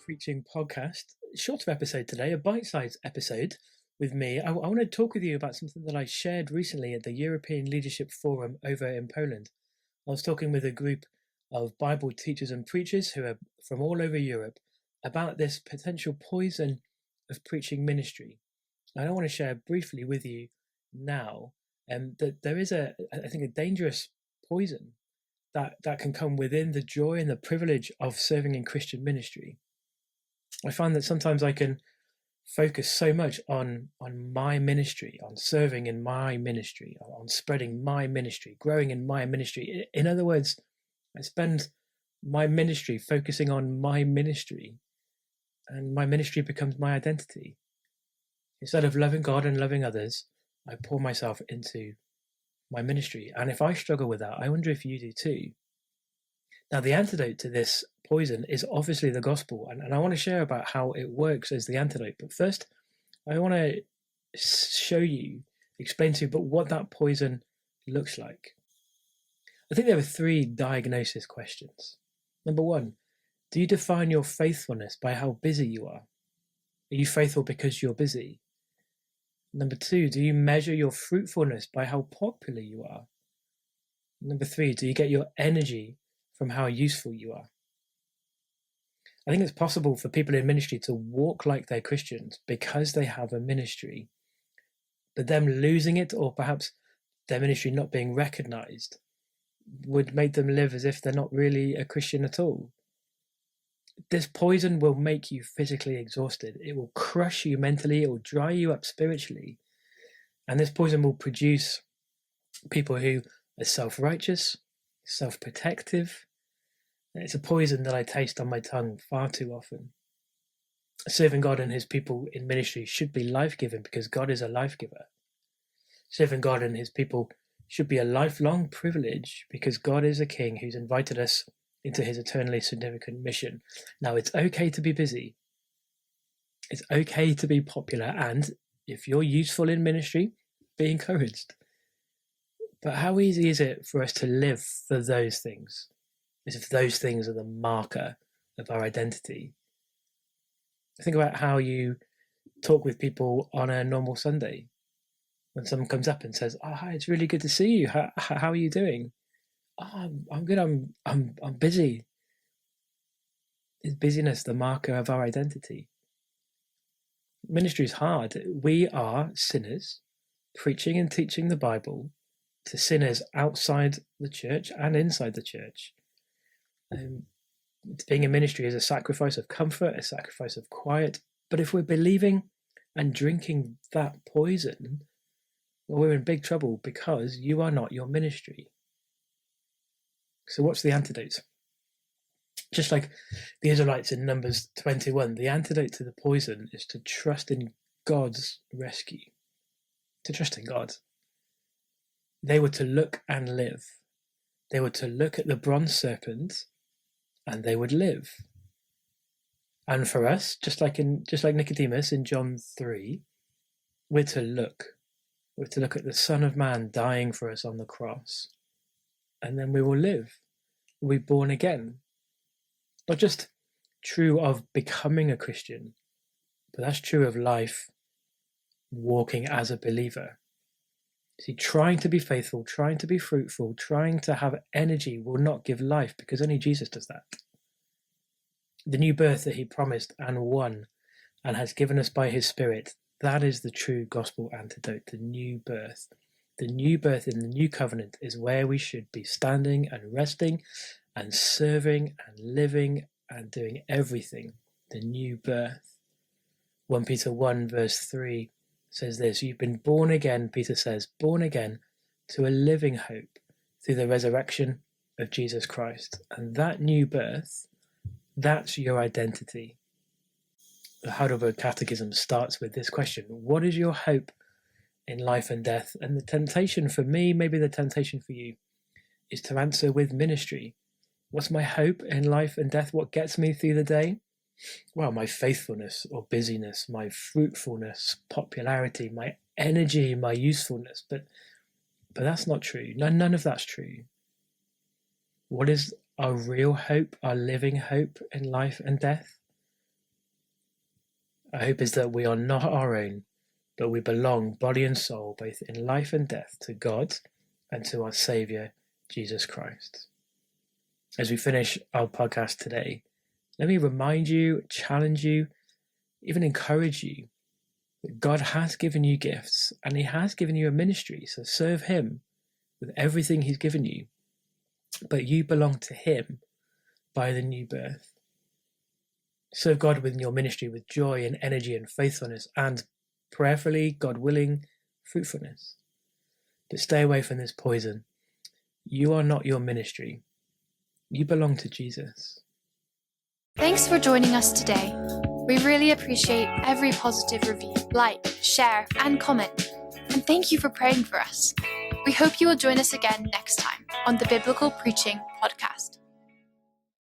Preaching podcast. Shorter episode today, a bite-sized episode with me. I want to talk with you about something that I shared recently at the European Leadership Forum over in Poland. I was talking with a group of Bible teachers and preachers who are from all over Europe about this potential poison of preaching ministry. And I want to share briefly with you now that there is I think, a dangerous poison that can come within the joy and the privilege of serving in Christian ministry. I find that sometimes I can focus so much on my ministry, on serving in my ministry, on spreading my ministry, growing in my ministry. In other words, I spend my ministry focusing on my ministry, and my ministry becomes my identity. Instead of loving God and loving others, I pour myself into my ministry. And if I struggle with that, I wonder if you do too. Now, the antidote to this poison is obviously the gospel, and I want to share about how it works as the antidote. But first, I want to explain to you what that poison looks like. I think there are three diagnosis questions. Number one, do you define your faithfulness by how busy you are? Are you faithful because you're busy? Number two, do you measure your fruitfulness by how popular you are? Number three, do you get your energy from how useful you are? I think it's possible for people in ministry to walk like they're Christians because they have a ministry, but them losing it, or perhaps their ministry not being recognized, would make them live as if they're not really a Christian at all. This poison will make you physically exhausted. It will crush you mentally. It will dry you up spiritually. And this poison will produce people who are self-righteous, self-protective. It's a poison that I taste on my tongue far too often. Serving God and his people in ministry should be life-giving because God is a life-giver. Serving God and his people should be a lifelong privilege because God is a king who's invited us into his eternally significant mission. Now, it's okay to be busy. It's okay to be popular. And if you're useful in ministry, be encouraged. But how easy is it for us to live for those things, as if those things are the marker of our identity? Think about how you talk with people on a normal Sunday. When someone comes up and says, "Oh, hi, it's really good to see you. How are you doing?" "Oh, I'm good. I'm busy." Is busyness the marker of our identity? Ministry is hard. We are sinners preaching and teaching the Bible to sinners outside the church and inside the church. Being in ministry is a sacrifice of comfort, a sacrifice of quiet. But if we're believing and drinking that poison, well, we're in big trouble because you are not your ministry. So what's the antidote? Just like the Israelites in Numbers 21, the antidote to the poison is to trust in God's rescue, to trust in God. They were to look and live. They were to look at the bronze serpent and they would live. And for us, just like Nicodemus in John 3, we're to look. We're to look at the Son of Man dying for us on the cross. And then we will live. We'll be born again. Not just true of becoming a Christian, but that's true of life walking as a believer. See, trying to be faithful, trying to be fruitful, trying to have energy will not give life because only Jesus does that. The new birth that he promised and won and has given us by his Spirit, that is the true gospel antidote, the new birth. The new birth in the new covenant is where we should be standing and resting and serving and living and doing everything. The new birth. 1 Peter 1 verse 3 says this: "You've been born again," Peter says, "born again to a living hope through the resurrection of Jesus Christ." And that new birth, that's your identity. The Heidelberg Catechism starts with this question: what is your hope in life and death? And the temptation for me, maybe the temptation for you, is to answer with ministry. What's my hope in life and death? What gets me through the day? Well, my faithfulness or busyness, my fruitfulness, popularity, my energy, my usefulness. But that's not true. None of that's true. What is our real hope, our living hope in life and death? Our hope is that we are not our own, but we belong, body and soul, both in life and death, to God and to our Saviour, Jesus Christ. As we finish our podcast today, let me remind you, challenge you, even encourage you that God has given you gifts and He has given you a ministry, so serve Him with everything He's given you. But you belong to Him by the new birth. Serve God within your ministry with joy and energy and faithfulness and, prayerfully, God willing, fruitfulness. But stay away from this poison. You are not your ministry. You belong to Jesus. Thanks for joining us today. We really appreciate every positive review, like, share, and comment. And thank you for praying for us. We hope you will join us again next time on the Biblical Preaching Podcast.